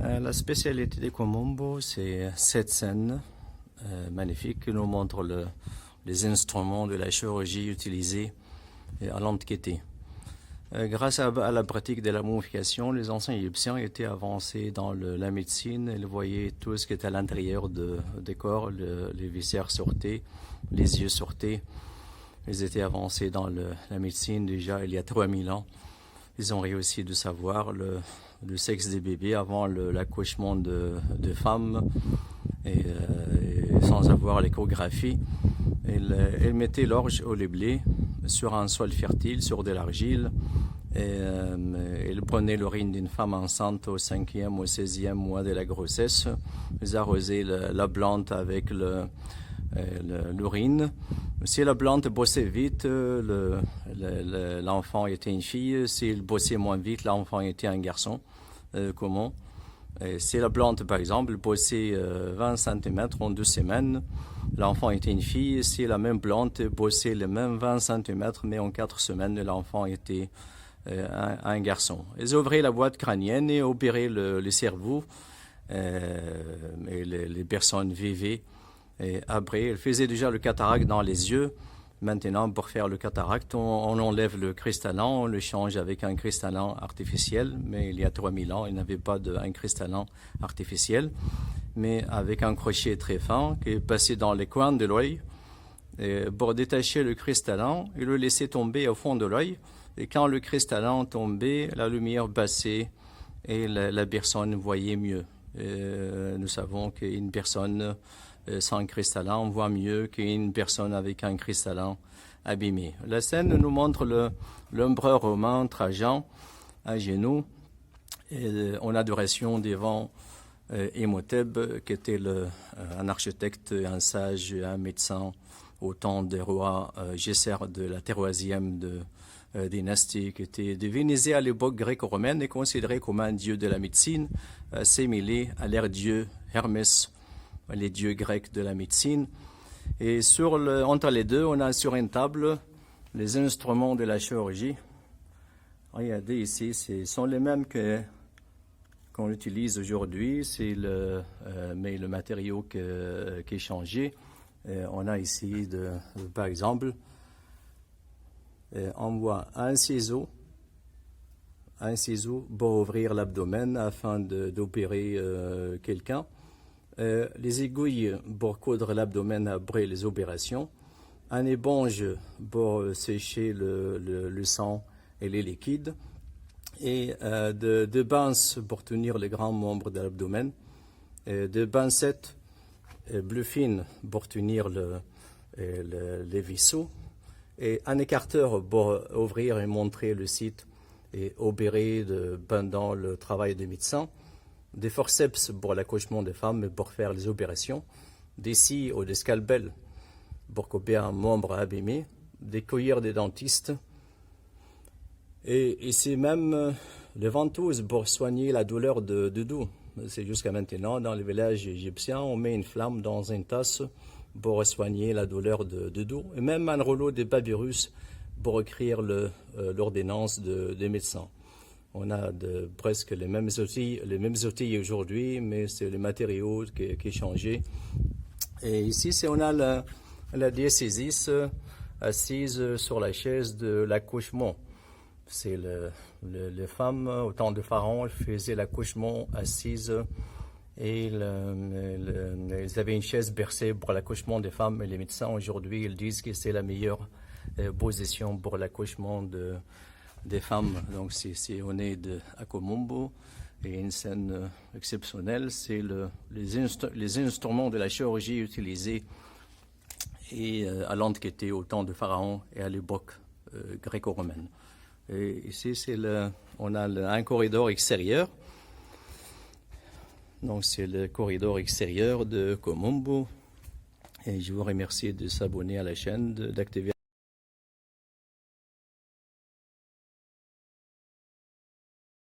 La spécialité de Komombo, c'est cette scène magnifique qui nous montre les instruments de la chirurgie utilisés à l'Antiquité. Grâce à la pratique de la momification, les anciens Égyptiens étaient avancés dans la médecine. Ils voyaient tout ce qui était à l'intérieur des corps, les viscères sortaient, les yeux sortaient. Ils étaient avancés dans la médecine déjà il y a 3000 ans. Ils ont réussi de savoir le sexe des bébés avant l'accouchement de femmes et sans avoir l'échographie. Ils mettaient l'orge au blé sur un sol fertile, sur de l'argile. Ils prenaient l'urine d'une femme enceinte au 5e ou 16e mois de la grossesse. Ils arrosaient la plante avec l'urine. Si la plante bossait vite, l'enfant était une fille. S'il bossait moins vite, l'enfant était un garçon commun. Et si la plante, par exemple, bossait 20 cm en 2 semaines, l'enfant était une fille. Si la même plante bossait les mêmes 20 cm, mais en 4 semaines, l'enfant était un garçon. Ils ouvraient la boîte crânienne et opéraient le cerveau. Et les personnes vivaient. Et après, ils faisaient déjà le cataracte dans les yeux. Maintenant, pour faire le cataracte, on enlève le cristallin, on le change avec un cristallin artificiel. Mais il y a 3000 ans, il n'y avait pas un cristallin artificiel. Mais avec un crochet très fin qui est passé dans les coins de l'œil. Pour détacher le cristallin, il le laissait tomber au fond de l'œil. Et quand le cristallin tombait, la lumière passait et la personne voyait mieux. Nous savons qu'une personne sans cristallin voit mieux qu'une personne avec un cristallin abîmé. La scène nous montre l'empereur romain Trajan à genoux en adoration devant Imhotep, qui était un architecte, un sage, un médecin au temps des rois Gessé de la 3e dynastie, qui était divinisé à l'époque gréco-romaine et considéré comme un dieu de la médecine, assimilé à leur dieu Hermès, les dieux grecs de la médecine. Et entre les deux, on a sur une table les instruments de la chirurgie. Regardez ici, ce sont les mêmes qu'on utilise aujourd'hui, mais le matériau qui est changé. On a ici, par exemple, on voit un ciseau pour ouvrir l'abdomen afin d'opérer quelqu'un. Les aiguilles pour coudre l'abdomen après les opérations, un éponge pour sécher le sang et les liquides, et deux pinces pour tenir les grands membres de l'abdomen, deux pincettes bleu fines pour tenir les vaisseaux, et un écarteur pour ouvrir et montrer le site et opérer pendant le travail des médecins, des forceps pour l'accouchement des femmes et pour faire les opérations, des scies ou des scalpels pour couper un membre abîmé, des cuillères des dentistes, et ici même les ventouses pour soigner la douleur de dos. C'est jusqu'à maintenant, dans les villages égyptiens, on met une flamme dans une tasse pour soigner la douleur de dos, et même un rouleau de papyrus pour écrire l'ordonnance des médecins. On a presque les mêmes outils aujourd'hui, mais c'est le matériau qui est changé. Et ici, on a la diécésis assise sur la chaise de l'accouchement. C'est les femmes, au temps de Pharaon, faisaient l'accouchement assises et ils avaient une chaise bercée pour l'accouchement des femmes. Et les médecins aujourd'hui, ils disent que c'est la meilleure position pour l'accouchement des femmes. Donc si on est à Komombo, et une scène exceptionnelle, c'est les instruments de la chirurgie utilisés à l'Antiquité, au temps de Pharaon et à l'époque gréco-romaine. Et ici, on a un corridor extérieur. Donc c'est le corridor extérieur de Komombo. Et je vous remercie de s'abonner à la chaîne, d'activer